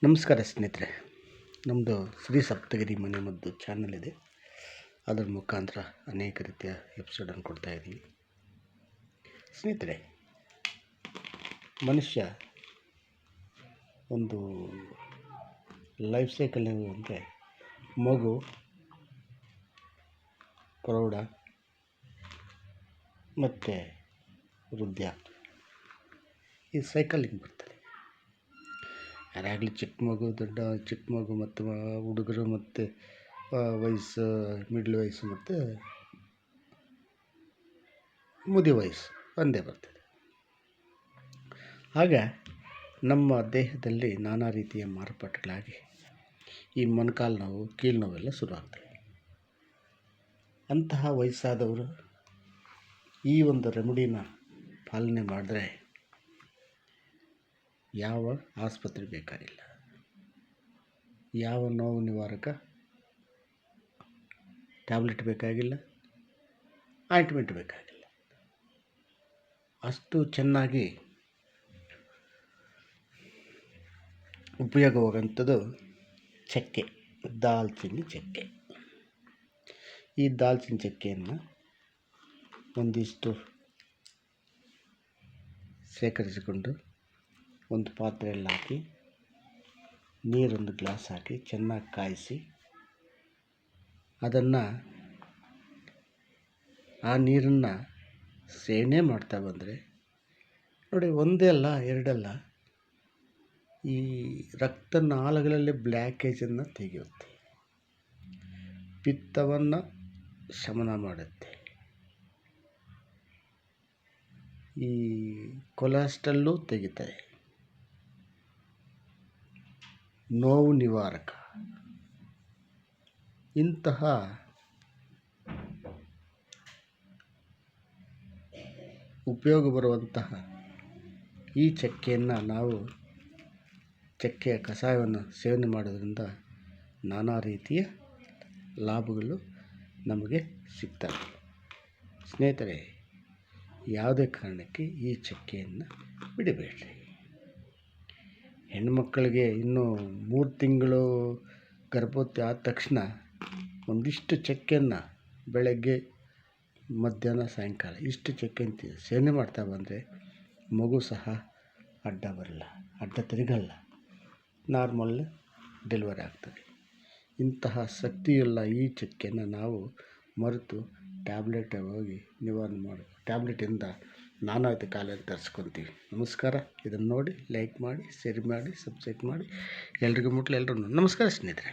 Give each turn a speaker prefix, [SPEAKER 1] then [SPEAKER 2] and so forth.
[SPEAKER 1] ನಮಸ್ಕಾರ ಸ್ನೇಹಿತರೆ, ನಮ್ಮದು ಶ್ರೀ ಸಪ್ತಗಿರಿ ಮನೆಮದ್ದು ಚಾನಲ್ ಇದೆ. ಅದರ ಮುಖಾಂತರ ಅನೇಕ ರೀತಿಯ ಎಪಿಸೋಡನ್ನು ಕೊಡ್ತಾಯಿದ್ದೀವಿ. ಸ್ನೇಹಿತರೆ, ಮನುಷ್ಯ ಒಂದು ಲೈಫ್ ಸೈಕಲ್ ಅಂದರೆ ಮಗು, ಪ್ರೌಢ ಮತ್ತು ವೃದ್ಧಾಪ್ಯ, ಈ ಸೈಕಲ್ ಹಿಂಗೆ ಬರ್ತದೆ. ಯಾರಾಗಲಿ ಚಿಕ್ಕ ಮಗು ಮತ್ತು ಹುಡುಗರು ಮತ್ತು ವಯಸ್ಸು, ಮಿಡ್ಲ್ ವಯಸ್ಸು ಮತ್ತು ಮುದಿ ವಯಸ್ಸು ಒಂದೇ ಬರ್ತದೆ. ಆಗ ನಮ್ಮ ದೇಹದಲ್ಲಿ ನಾನಾ ರೀತಿಯ ಮಾರ್ಪಾಟುಗಳಾಗಿ ಈ ಮೊಣಕಾಲು ನೋವು, ಕೀಲು ನೋವೆಲ್ಲ ಶುರುವಾಗ್ತವೆ. ಅಂತಹ ವಯಸ್ಸಾದವರು ಈ ಒಂದು ರೆಮಿಡಿನ ಪಾಲನೆ ಮಾಡಿದ್ರೆ ಯಾವ ಆಸ್ಪತ್ರೆ ಬೇಕಾಗಿಲ್ಲ, ಯಾವ ನೋವು ನಿವಾರಕ ಟ್ಯಾಬ್ಲೆಟ್ ಬೇಕಾಗಿಲ್ಲ, ಆಯಿಂಟ್ಮೆಂಟ್ ಬೇಕಾಗಿಲ್ಲ. ಅಷ್ಟು ಚೆನ್ನಾಗಿ ಉಪಯೋಗವಾಗುವಂಥದ್ದು ಚಕ್ಕೆ, ದಾಲ್ಚಿನ್ನಿ ಚಕ್ಕೆ. ಈ ದಾಲ್ಚಿನ್ನಿ ಚಕ್ಕೆಯನ್ನು ಒಂದಿಷ್ಟು ಶೇಖರಿಸಿಕೊಂಡು ಒಂದು ಪಾತ್ರೆಯಲ್ಲಿ ಹಾಕಿ, ನೀರೊಂದು ಗ್ಲಾಸ್ ಹಾಕಿ ಚೆನ್ನಾಗಿ ಕಾಯಿಸಿ, ಆ ನೀರನ್ನು ಸೇವನೆ ಮಾಡ್ತಾ ಬಂದರೆ ನೋಡಿ, ಒಂದೇ ಅಲ್ಲ ಎರಡಲ್ಲ, ಈ ರಕ್ತನಾಳಗಳಲ್ಲಿ ಬ್ಲ್ಯಾಕೇಜನ್ನು ತೆಗೆಯುತ್ತೆ, ಪಿತ್ತವನ್ನು ಶಮನ ಮಾಡುತ್ತೆ, ಈ ಕೊಲೆಸ್ಟ್ರಾಲು ತೆಗಿತಾರೆ, ನೋವು ನಿವಾರಕ. ಇಂತಹ ಉಪಯೋಗ ಬರುವಂತಹ ಈ ಚಕ್ಕೆಯನ್ನು ನಾವು ಚಕ್ಕೆಯ ಕಷಾಯವನ್ನು ಸೇವನೆ ಮಾಡೋದ್ರಿಂದ ನಾನಾ ರೀತಿಯ ಲಾಭಗಳು ನಮಗೆ ಸಿಗ್ತವೆ. ಸ್ನೇಹಿತರೆ, ಯಾವುದೇ ಕಾರಣಕ್ಕೆ ಈ ಚಕ್ಕೆಯನ್ನು ಬಿಡಬೇಡ್ರಿ. ಹೆಣ್ಣುಮಕ್ಕಳಿಗೆ ಇನ್ನೂ 3 ತಿಂಗಳು ಗರ್ಭವತಿ ಆದ ತಕ್ಷಣ ಒಂದಿಷ್ಟು ಚಕ್ಕೆಯನ್ನು ಬೆಳಗ್ಗೆ, ಮಧ್ಯಾಹ್ನ, ಸಾಯಂಕಾಲ ಇಷ್ಟು ಚಕ್ಕೆಯನ್ನು ಸೇವನೆ ಮಾಡ್ತಾ ಬಂದರೆ ಮಗು ಸಹ ಅಡ್ಡ ಬರಲ್ಲ, ಅಡ್ಡ ತಿರುಗಲ್ಲ, ನಾರ್ಮಲ್ ಡೆಲಿವರಿ ಆಗ್ತದೆ. ಇಂತಹ ಶಕ್ತಿಯುಳ್ಳ ಈ ಚಕ್ಕೆಯನ್ನು ನಾವು ಮರೆತು ಟ್ಯಾಬ್ಲೆಟ್ ಹೋಗಿ ನಿವಾರಣೆ ಮಾಡಿ ಟ್ಯಾಬ್ಲೆಟಿಂದ ನಾನಾ ರೀತಿ ಕಾಯಿಲೆ ತರಿಸ್ಕೊತೀವಿ. ನಮಸ್ಕಾರ. ಇದನ್ನು ನೋಡಿ ಲೈಕ್ ಮಾಡಿ, ಶೇರ್ ಮಾಡಿ, ಸಬ್ಸ್ಕ್ರೈಬ್ ಮಾಡಿ, ಎಲ್ರಿಗೂ ಮುಟ್ಲಿ. ಎಲ್ಲರೂ ನಮಸ್ಕಾರ ಸ್ನೇಹಿತರೆ.